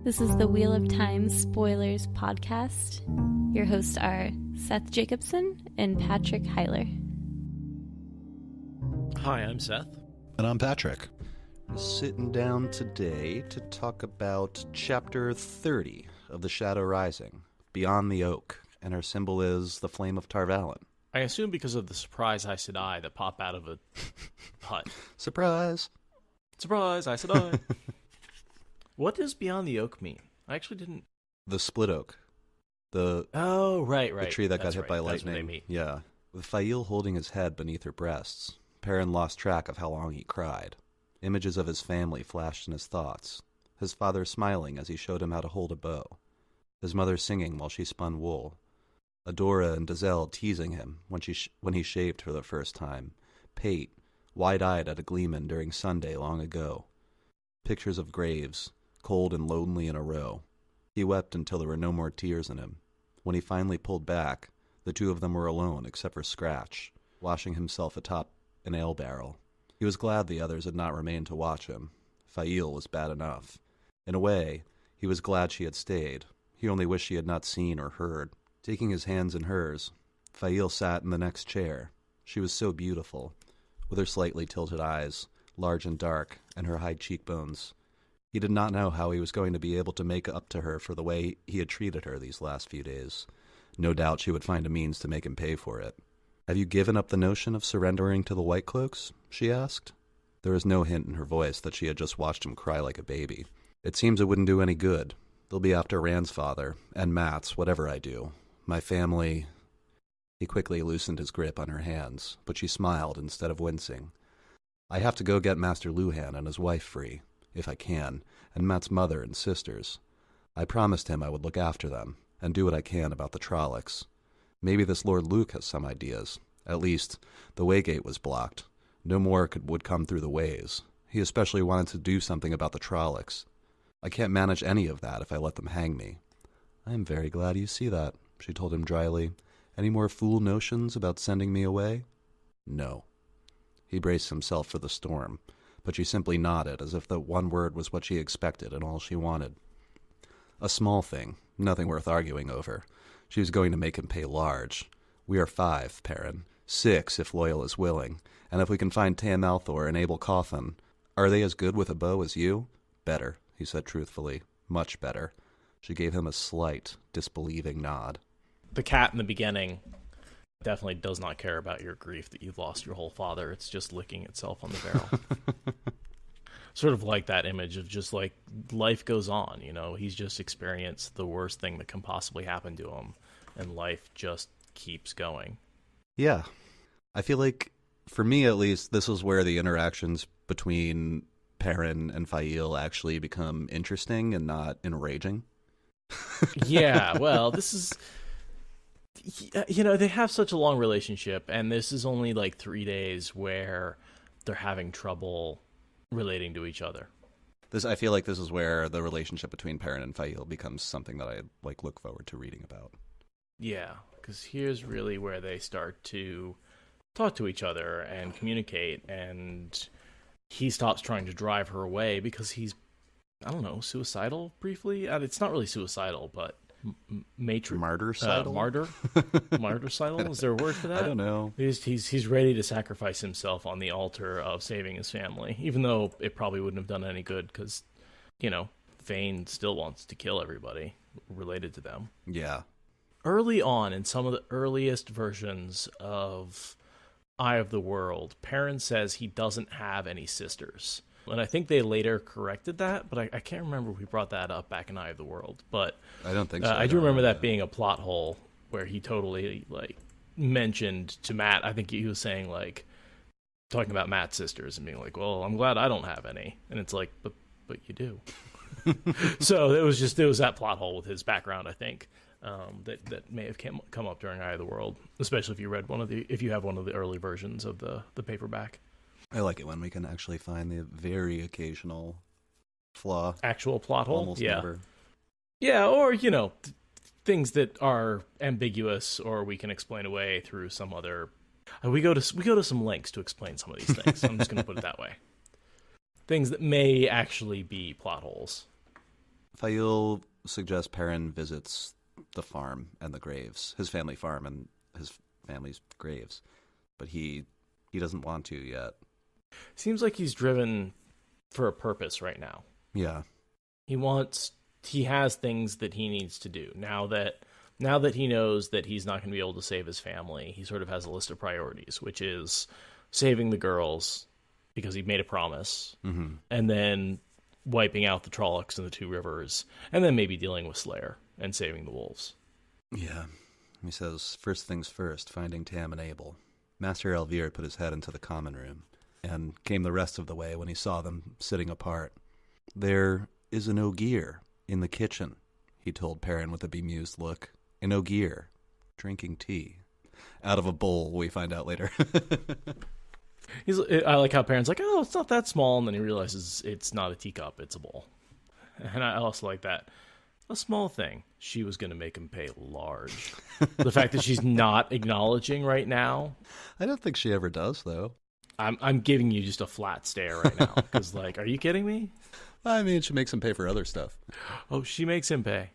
This is the Wheel of Time Spoilers podcast. Your hosts are Seth Jacobson and Patrick Heiler. Hi, I'm Seth. And I'm Patrick. We're sitting down today to talk about Chapter 30 of The Shadow Rising, Beyond the Oak, and our symbol is the Flame of Tarvalon. I assume because of the surprise Aes Sedai that pop out of a hut. Surprise! Surprise, Aes Sedai! What does Beyond the Oak mean? I actually didn't... The split oak. Right. The tree that got hit by lightning. That's what they mean. Yeah. With Aiel holding his head beneath her breasts, Perrin lost track of how long he cried. Images of his family flashed in his thoughts. His father smiling as he showed him how to hold a bow. His mother singing while she spun wool. Adora and Dazelle teasing him when he shaved for the first time. Pate, wide-eyed at a gleeman during Sunday long ago. Pictures of graves, cold and lonely in a row. He wept until there were no more tears in him. When he finally pulled back, the two of them were alone except for Scratch, washing himself atop an ale barrel. He was glad the others had not remained to watch him. Aiel was bad enough. In a way, he was glad she had stayed. He only wished she had not seen or heard. Taking his hands in hers, Aiel sat in the next chair. She was so beautiful, with her slightly tilted eyes, large and dark, and her high cheekbones. He did not know how he was going to be able to make up to her for the way he had treated her these last few days. No doubt she would find a means to make him pay for it. "Have you given up the notion of surrendering to the Whitecloaks?" she asked. There was no hint in her voice that she had just watched him cry like a baby. "It seems it wouldn't do any good. They'll be after Rand's father, and Matt's, whatever I do. My family..." He quickly loosened his grip on her hands, but she smiled instead of wincing. "I have to go get Master Luhan and his wife free, if I can, and Matt's mother and sisters. I promised him I would look after them, and do what I can about the Trollocs. Maybe this Lord Luke has some ideas. At least, the Waygate was blocked. No more would come through the ways. He especially wanted to do something about the Trollocs. I can't manage any of that if I let them hang me." "I am very glad you see that," she told him dryly. "Any more fool notions about sending me away?" "No." He braced himself for the storm, but she simply nodded as if the one word was what she expected and all she wanted. A small thing, nothing worth arguing over. She was going to make him pay large. "We are 5, Perrin. 6 if Loyal is willing, and if we can find Tam and Abell Cauthon. Are they as good with a bow as you?" "Better," he said truthfully. "Much better." She gave him a slight, disbelieving nod. The cat in the beginning definitely does not care about your grief that you've lost your whole father. It's just licking itself on the barrel. Sort of like that image of just like life goes on, you know? He's just experienced the worst thing that can possibly happen to him, and life just keeps going. Yeah. I feel like, for me at least, this is where the interactions between Perrin and Aiel actually become interesting and not enraging. Yeah, well, this is... You know, they have such a long relationship, and this is only like 3 days where they're having trouble relating to each other. I feel like this is where the relationship between Perrin and Aiel becomes something that I look forward to reading about. Yeah, because here's really where they start to talk to each other and communicate, and he stops trying to drive her away because he's, I don't know, suicidal briefly? It's not really suicidal, but... Martyr-sidal? Martyr-sidal? Is there a word for that? I don't know. He's ready to sacrifice himself on the altar of saving his family, even though it probably wouldn't have done any good because, you know, Vane still wants to kill everybody related to them. Yeah. Early on, in some of the earliest versions of Eye of the World, Perrin says he doesn't have any sisters. And I think they later corrected that, but I can't remember if we brought that up back in Eye of the World. But I don't think so. I do remember that being a plot hole where he totally mentioned to Matt. I think he was saying talking about Matt's sisters and being like, "Well, I'm glad I don't have any." And it's like, but you do. So it was that plot hole with his background, I think, that may have come up during Eye of the World, especially if you have one of the early versions of the paperback. I like it when we can actually find the very occasional flaw. Actual plot hole? Almost yeah. Never. Yeah, or, you know, things that are ambiguous or we can explain away through some other... We go to some links to explain some of these things. I'm just going to put it that way. Things that may actually be plot holes. Aiel suggests Perrin visits the farm and the graves, his family farm and his family's graves, but he doesn't want to yet. Seems like he's driven for a purpose right now. Yeah. He has things that he needs to do. Now that he knows that he's not going to be able to save his family, he sort of has a list of priorities, which is saving the girls because he made a promise, and then wiping out the Trollocs in the Two Rivers, and then maybe dealing with Slayer and saving the wolves. Yeah. He says, first things first, finding Tam and Abell. Master Elvir put his head into the common room, and came the rest of the way when he saw them sitting apart. There is an Ogier in the kitchen, he told Perrin with a bemused look. An Ogier, drinking tea. Out of a bowl, we find out later. I like how Perrin's like, oh, it's not that small, and then he realizes it's not a teacup, it's a bowl. And I also like that. A small thing. She was going to make him pay large. The fact that she's not acknowledging right now. I don't think she ever does, though. I'm giving you just a flat stare right now. Because, like, are you kidding me? I mean, she makes him pay for other stuff. Oh, she makes him pay.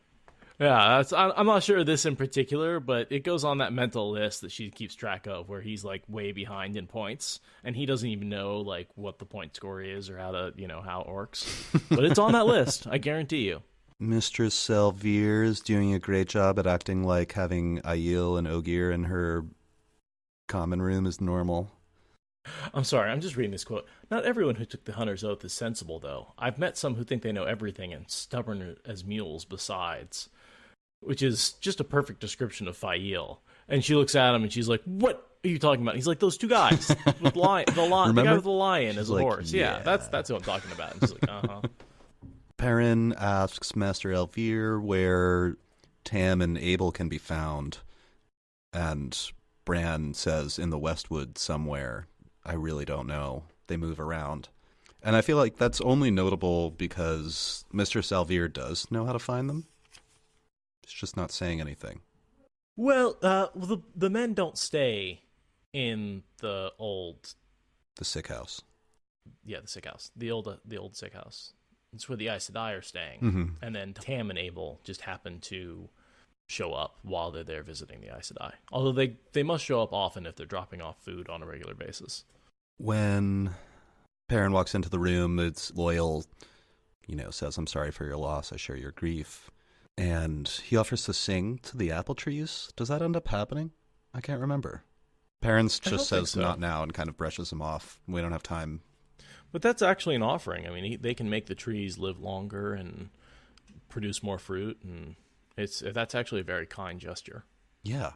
Yeah, I'm not sure of this in particular, but it goes on that mental list that she keeps track of where he's, like, way behind in points, and he doesn't even know, like, what the point score is or how it works. But it's on that list, I guarantee you. Mistress Elvir is doing a great job at acting like having Aiel and Ogier in her common room is normal. I'm sorry, I'm just reading this quote. Not everyone who took the hunter's oath is sensible, though. I've met some who think they know everything and stubborn as mules besides. Which is just a perfect description of Aiel. And she looks at him and she's like, what are you talking about? He's like, those two guys with the guy with the lion as a horse. Yeah, that's who I'm talking about. And she's like, uh-huh. Perrin asks Master Elvir where Tam and Abell can be found. And Bran says in the Westwood somewhere. I really don't know. They move around. And I feel like that's only notable because Mistress Elvir does know how to find them. She's just not saying anything. Well, the men don't stay in the sick house. Yeah, the sick house. The old sick house. It's where the Aes Sedai are staying. Mm-hmm. And then Tam and Abell just happen to show up while they're there visiting the Aes Sedai. Although they must show up often if they're dropping off food on a regular basis. When Perrin walks into the room, it's Loyal, says, I'm sorry for your loss. I share your grief. And he offers to sing to the apple trees. Does that end up happening? I can't remember. Perrin just says so. Not now and kind of brushes him off. We don't have time. But that's actually an offering. I mean, they can make the trees live longer and produce more fruit, and that's actually a very kind gesture. Yeah.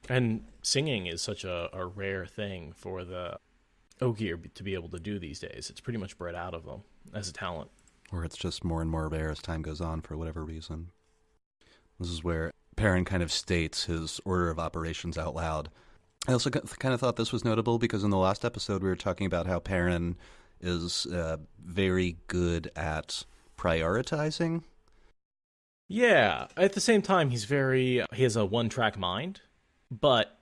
And singing is such a rare thing for the Ogier to be able to do these days. It's pretty much bred out of them as a talent. Or it's just more and more rare as time goes on for whatever reason. This is where Perrin kind of states his order of operations out loud. I also kind of thought this was notable because in the last episode we were talking about how Perrin is very good at prioritizing. Yeah, at the same time he has a one-track mind, but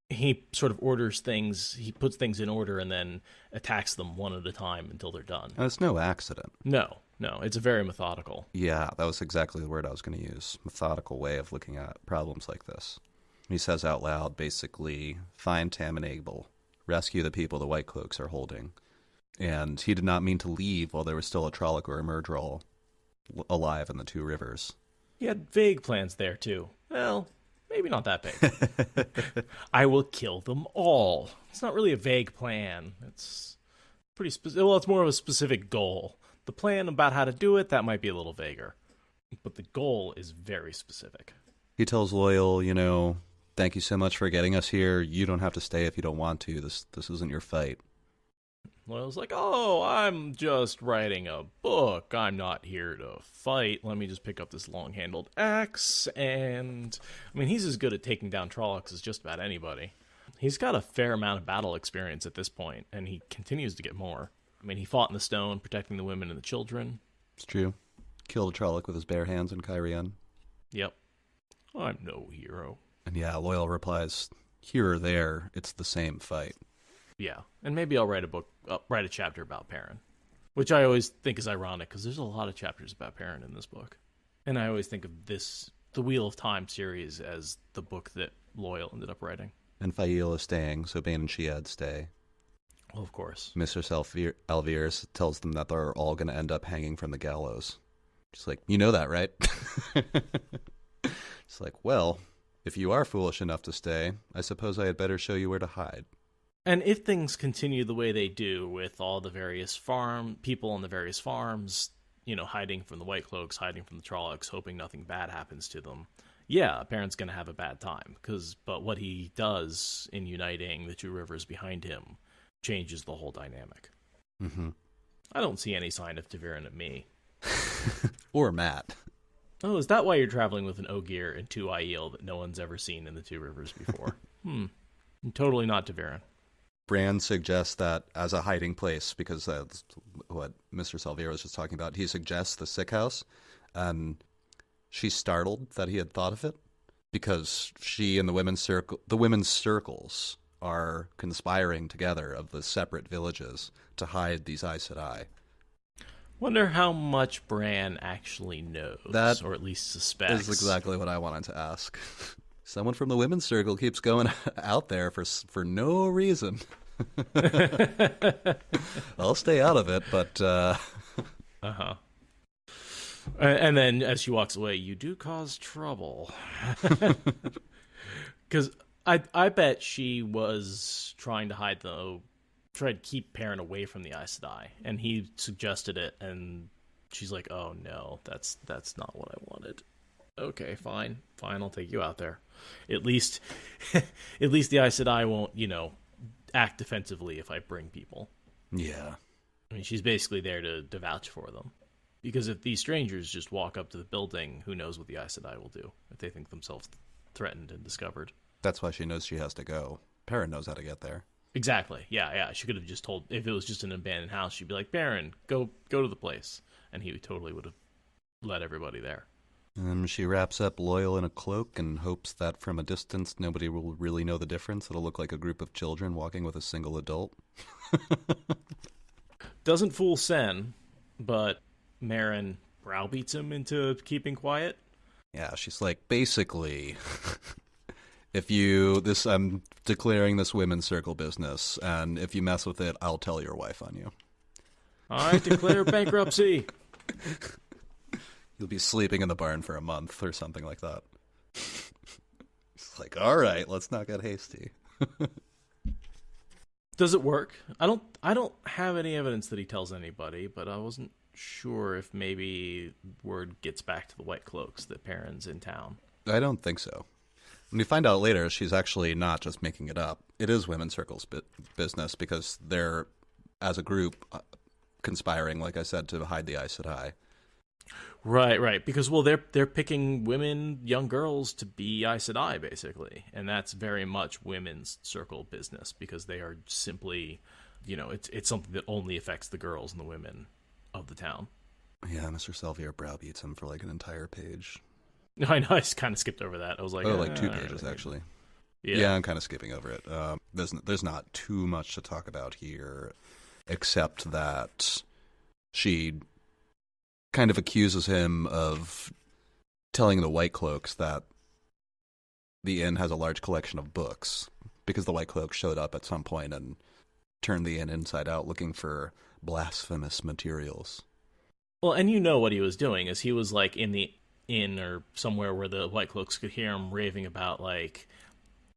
he sort of orders things, he puts things in order and then attacks them one at a time until they're done. And it's no accident. No, it's a very methodical. Yeah, that was exactly the word I was going to use. Methodical way of looking at problems like this. He says out loud, basically, find Tam and Abell, rescue the people the Whitecloaks are holding. And he did not mean to leave while there was still a Trolloc or a Myrddraal alive in the Two Rivers. He had vague plans there, too. Well, maybe not that big. I will kill them all. It's not really a vague plan. It's pretty specific. Well, it's more of a specific goal. The plan about how to do it, that might be a little vaguer. But the goal is very specific. He tells Loyal, thank you so much for getting us here. You don't have to stay if you don't want to. This isn't your fight. Loyal's like, oh, I'm just writing a book. I'm not here to fight. Let me just pick up this long-handled axe. And, he's as good at taking down Trollocs as just about anybody. He's got a fair amount of battle experience at this point, and he continues to get more. He fought in the stone, protecting the women and the children. It's true. Killed a Trolloc with his bare hands in Cairhien. Yep. I'm no hero. And yeah, Loyal replies, here or there, it's the same fight. Yeah, and maybe I'll write a chapter about Perrin. Which I always think is ironic, because there's a lot of chapters about Perrin in this book. And I always think of the Wheel of Time series as the book that Loyal ended up writing. And Aiel is staying, so Bane and Shead stay. Well, of course. Mistress Alviers tells them that they're all going to end up hanging from the gallows. She's like, you know that, right? It's like, well, if you are foolish enough to stay, I suppose I had better show you where to hide. And if things continue the way they do, with all the various people on the various farms, hiding from the Whitecloaks, hiding from the Trollocs, hoping nothing bad happens to them, yeah, Perrin's going to have a bad time. But what he does in uniting the two rivers behind him changes the whole dynamic. Mm-hmm. I don't see any sign of Verin and me. Or Matt. Oh, is that why you're traveling with an Ogier and two Aiel that no one's ever seen in the two rivers before? Totally not Verin. Bran suggests that as a hiding place, because that's what Mr. Salvier was just talking about. He suggests the sick house, and she's startled that he had thought of it, because she and the women's circles are conspiring together of the separate villages to hide these Aes Sedai. Wonder how much Bran actually knows, or at least suspects. Is exactly what I wanted to ask. Someone from the women's circle keeps going out there for no reason. I'll stay out of it, but... Uh-huh. And then, as she walks away, you do cause trouble. Because I bet she was trying to keep Perrin away from the Aes Sedai, and he suggested it, and she's like, "Oh no, that's not what I wanted." Okay, fine, I'll take you out there. At least the Aes Sedai won't, act defensively if I bring people. Yeah, I mean, she's basically there to vouch for them, because if these strangers just walk up to the building, who knows what the Aes Sedai will do if they think themselves threatened and discovered. That's why she knows she has to go. Perrin knows how to get there. Exactly. Yeah. She could have just told, if it was just an abandoned house, she'd be like, Perrin, go to the place. And he totally would have led everybody there. And she wraps up Loyal in a cloak and hopes that from a distance nobody will really know the difference. It'll look like a group of children walking with a single adult. Doesn't fool Sen, but Marin browbeats him into keeping quiet. Yeah, she's like, basically... I'm declaring this women's circle business, and if you mess with it, I'll tell your wife on you. I declare bankruptcy. You'll be sleeping in the barn for a month or something like that. It's like, all right, let's not get hasty. Does it work? I don't have any evidence that he tells anybody, but I wasn't sure if maybe word gets back to the Whitecloaks that Perrin's in town. I don't think so. When you find out later, she's actually not just making it up. It is Women's Circle's business, because they're, as a group, conspiring, like I said, to hide the Aes Sedai. Right. Because, well, they're picking women, young girls, to be Aes Sedai, basically. And that's very much Women's Circle business, because they are simply, it's something that only affects the girls and the women of the town. Yeah, Mr. Salvier browbeats him for like an entire page. I know, I just kind of skipped over that. I was like... Oh, like 2 pages, actually. Yeah, I'm kind of skipping over it. There's not too much to talk about here, except that she kind of accuses him of telling the Whitecloaks that the inn has a large collection of books, because the Whitecloaks showed up at some point and turned the inn inside out looking for blasphemous materials. Well, and what he was doing is he was like in the inn or somewhere where the Whitecloaks could hear him raving about like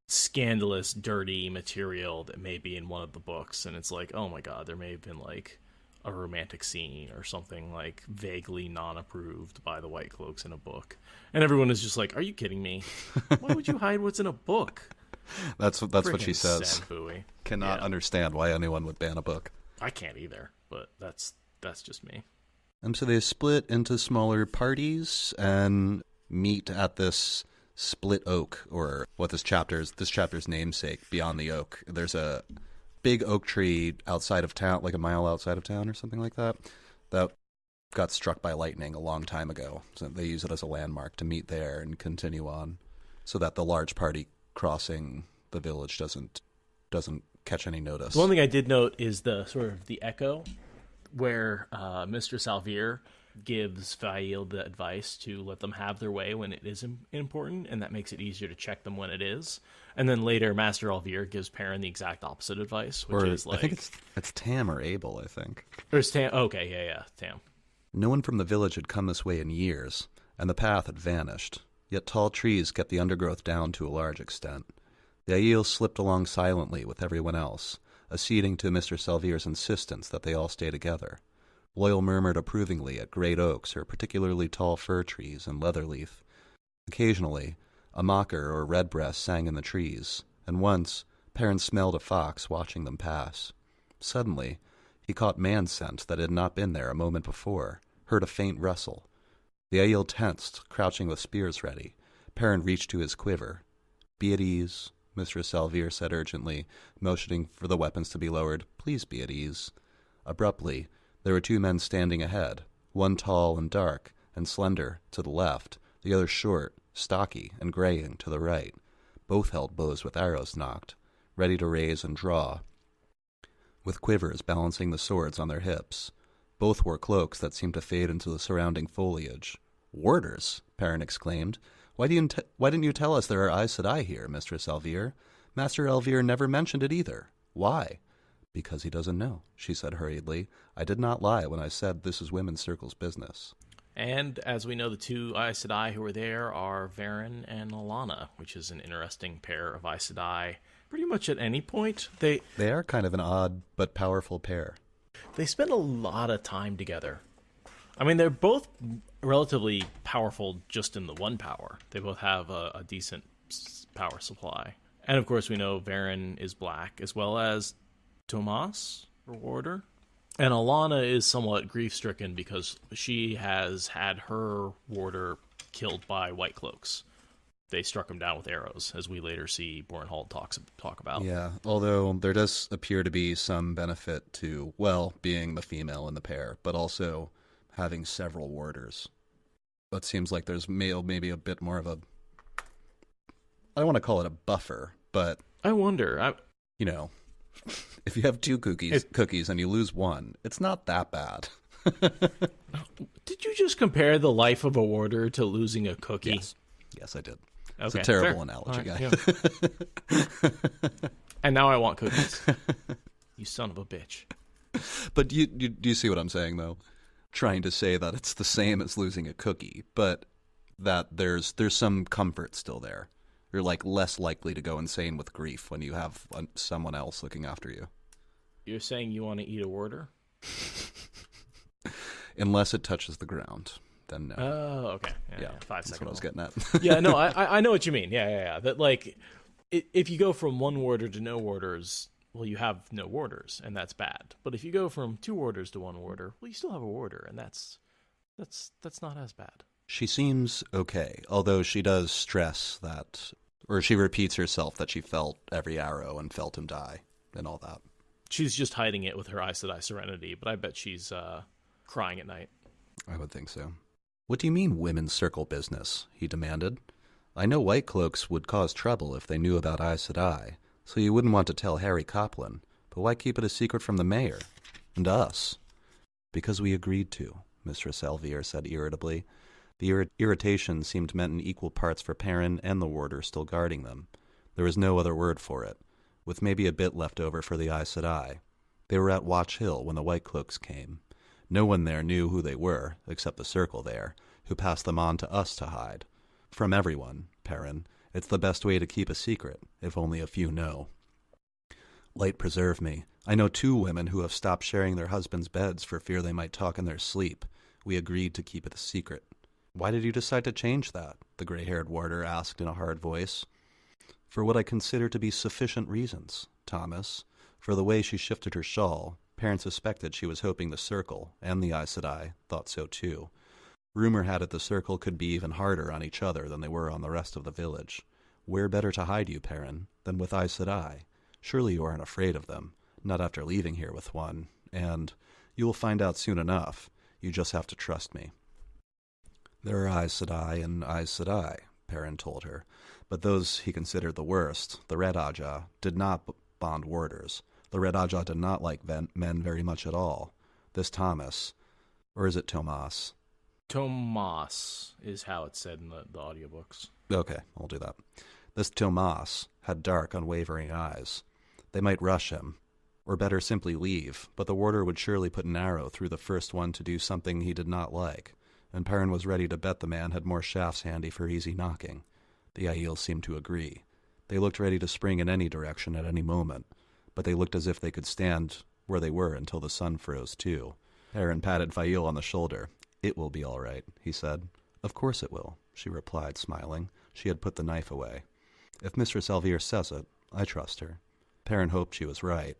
scandalous, dirty material that may be in one of the books, and it's like, oh my god, there may have been like a romantic scene or something like vaguely non-approved by the Whitecloaks in a book, and everyone is just like, are you kidding me? Why would you hide what's in a book? That's what she says. Senbui. Cannot understand why anyone would ban a book. I can't either, but that's just me. And so they split into smaller parties and meet at this split oak, or what this chapter's namesake, Beyond the Oak. There's a big oak tree outside of town, like a mile outside of town or something like that got struck by lightning a long time ago. So they use it as a landmark to meet there and continue on, so that the large party crossing the village doesn't catch any notice. The one thing I did note is the sort of the echo where Mistress Alvear gives Aiel the advice to let them have their way when it is important, and that makes it easier to check them when it is. And then later, Master Alvear gives Perrin the exact opposite advice, which is like... I think it's Tam or Abell, I think. Or it's Tam. Okay, yeah, Tam. No one from the village had come this way in years, and the path had vanished. Yet tall trees kept the undergrowth down to a large extent. The Aiel slipped along silently with everyone else, acceding to Mr. Salvear's insistence that they all stay together. Loyal murmured approvingly at great oaks or particularly tall fir trees and leatherleaf. Occasionally, a mocker or redbreast sang in the trees, and once Perrin smelled a fox watching them pass. Suddenly, he caught man scent that had not been there a moment before, heard a faint rustle. The Aiel tensed, crouching with spears ready. Perrin reached to his quiver. "Be at ease," Mistress Alvear said urgently, motioning for the weapons to be lowered. "Please be at ease." Abruptly, there were two men standing ahead, one tall and dark and slender to the left, the other short, stocky, and graying to the right. Both held bows with arrows nocked, ready to raise and draw, with quivers balancing the swords on their hips. Both wore cloaks that seemed to fade into the surrounding foliage. "Warders!" Perrin exclaimed. Why didn't you tell us there are Aes Sedai here, Mistress Alvear? Master Alvear never mentioned it either. Why?" "Because he doesn't know," she said hurriedly. "I did not lie when I said this is Women's Circle's business." And as we know, the two Aes Sedai who are there are Verin and Alanna, which is an interesting pair of Aes Sedai. Pretty much at any point, they are kind of an odd but powerful pair. They spend a lot of time together. I mean, they're both relatively powerful just in the one power. They both have a decent power supply. And of course, we know Verin is black, as well as Tomas, or Warder. And Alanna is somewhat grief-stricken because she has had her warder killed by Whitecloaks. They struck him down with arrows, as we later see Bornhold talk about. Yeah, although there does appear to be some benefit to, well, being the female in the pair, but also having several warders. But it seems like there's maybe a bit more of a... I don't want to call it a buffer, but... I wonder. You know, if you have two cookies and you lose one, it's not that bad. Did you just compare the life of a warder to losing a cookie? Yes, I did. Okay, it's a terrible fair. analogy, guy. Yeah. And now I want cookies. You son of a bitch. But do you see what I'm saying, though? Trying to say that it's the same as losing a cookie, but that there's some comfort still there. You're like less likely to go insane with grief when you have someone else looking after you. You're saying you want to eat a warder? Unless it touches the ground, then no. Oh, okay. Yeah, 5 that's seconds. what I was getting at. Yeah, no, I know what you mean. Yeah. That, like, if you go from one warder to no warders, well, you have no warders, and that's bad. But if you go from 2 warders to 1 warder, well, you still have a warder, and that's not as bad. She seems okay, although she does stress that, or she repeats herself that she felt every arrow and felt him die, and all that. She's just hiding it with her Aes Sedai serenity, but I bet she's crying at night. I would think so. "What do you mean, women's circle business?" he demanded. "I know Whitecloaks would cause trouble if they knew about Aes Sedai, so you wouldn't want to tell Harry Copland, but why keep it a secret from the mayor? And us?" "Because we agreed to," Mistress Alvear said irritably. The irritation seemed meant in equal parts for Perrin and the warder still guarding them. There was no other word for it, with maybe a bit left over for the Aes Sedai. They were at Watch Hill when the Whitecloaks came. No one there knew who they were, except the circle there, who passed them on to us to hide. From everyone, Perrin, it's the best way to keep a secret, if only a few know. Light preserve me. I know 2 women who have stopped sharing their husbands' beds for fear they might talk in their sleep. We agreed to keep it a secret. "Why did you decide to change that?" the gray-haired warder asked in a hard voice. "For what I consider to be sufficient reasons, Thomas." For the way she shifted her shawl, Perrin suspected she was hoping the Circle, and the Aes Sedai, thought so too. Rumor had it the Circle could be even harder on each other than they were on the rest of the village. Where better to hide you, Perrin, than with Aes Sedai? Surely you aren't afraid of them, not after leaving here with one, and you will find out soon enough. You just have to trust me. "There are Aes Sedai and Aes Sedai," Perrin told her, but those he considered the worst, the Red Ogier, did not bond warders. The Red Ogier did not like men very much at all. This Thomas, or is it Tomas? Tomas is how it's said in the audiobooks. Okay, I'll do that. This Tomas had dark, unwavering eyes. They might rush him, or better simply leave, but the warder would surely put an arrow through the first one to do something he did not like, and Perrin was ready to bet the man had more shafts handy for easy knocking. The Aiel seemed to agree. They looked ready to spring in any direction at any moment, but they looked as if they could stand where they were until the sun froze too. Perrin patted Aiel on the shoulder. "It will be all right," he said. "Of course it will," she replied, smiling. She had put the knife away. "If Mistress Elvire says it, I trust her." Perrin hoped she was right.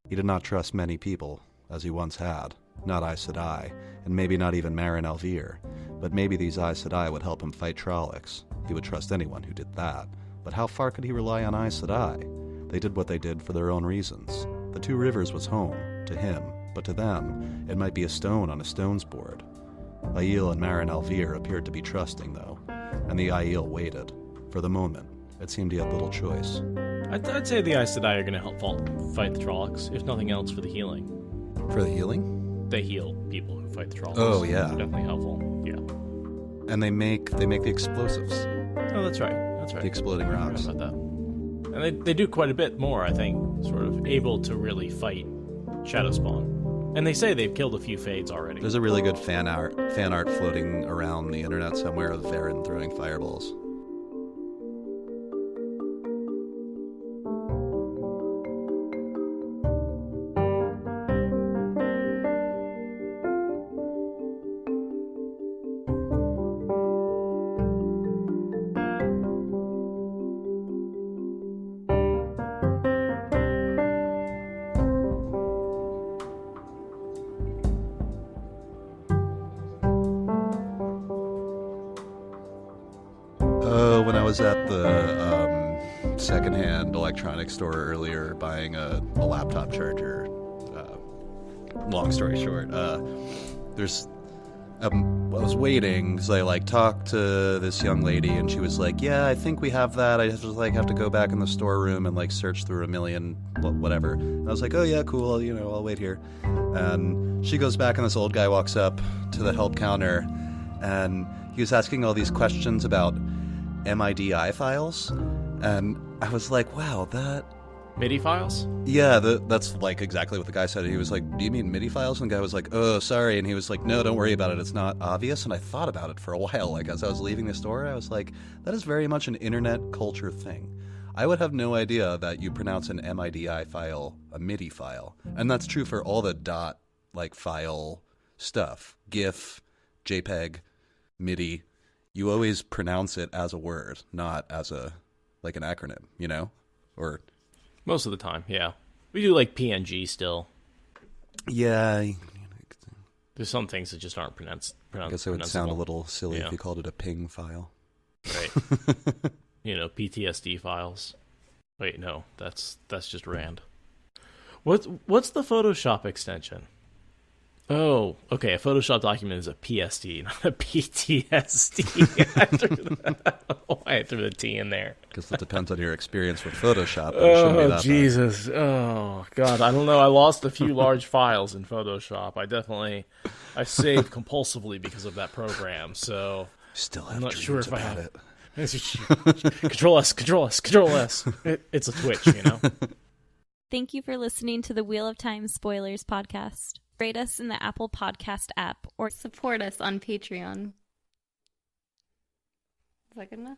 He did not trust many people, as he once had. Not Aes Sedai, and maybe not even Marin Elvire. But maybe these Aes Sedai would help him fight Trollocs. He would trust anyone who did that. But how far could he rely on Aes Sedai? They did what they did for their own reasons. The Two Rivers was home, to him, but to them, it might be a stone on a stone's board. Aiel and Marin Elvire appeared to be trusting, though, and the Aiel waited. For the moment, it seemed he had little choice. I'd say the Aes Sedai are going to help fight the Trollocs, if nothing else, for the healing. For the healing? They heal people who fight the Trollocs. Oh, yeah. They're definitely helpful. Yeah. And they make the explosives. Oh, that's right. That's right. The exploding rocks. I forgot about that. And they do quite a bit more, I think, sort of able to really fight Shadowspawn. And they say they've killed a few Fades already. There's a really good fan art floating around the internet somewhere of Verin throwing fireballs. When I was at the secondhand electronics store earlier buying a laptop charger, long story short, I was waiting because I talked to this young lady and she was like, "Yeah, I think we have that. I just have to go back in the storeroom and search through a million whatever." And I was like, "Oh yeah, cool. I'll wait here." And she goes back and this old guy walks up to the help counter and he was asking all these questions about MIDI files, and I was like, wow, that... MIDI files? Yeah, that's exactly what the guy said. He was like, "Do you mean MIDI files?" And the guy was like, "Oh, sorry." And he was like, "No, don't worry about it. It's not obvious." And I thought about it for a while. As I was leaving the store, I was like, that is very much an internet culture thing. I would have no idea that you pronounce an MIDI file a MIDI file. And that's true for all the dot, file stuff. GIF, JPEG, MIDI. You always pronounce it as a word, not as an acronym, Or most of the time, yeah. We do PNG still. Yeah. There's some things that just aren't pronounced. I guess it would sound a little silly if you called it a ping file. Right. PTSD files. Wait, no, that's just rand. What's the Photoshop extension? Oh, okay. A Photoshop document is a PSD, not a PTSD. I threw the T in there. Because it depends on your experience with Photoshop. Oh, Jesus. Oh, God. I don't know. I lost a few large files in Photoshop. I saved compulsively because of that program. So still have I'm not sure if I have it. Control S. It's a twitch, Thank you for listening to the Wheel of Time Spoilers podcast. Rate us in the Apple Podcast app or support us on Patreon. Is that good enough?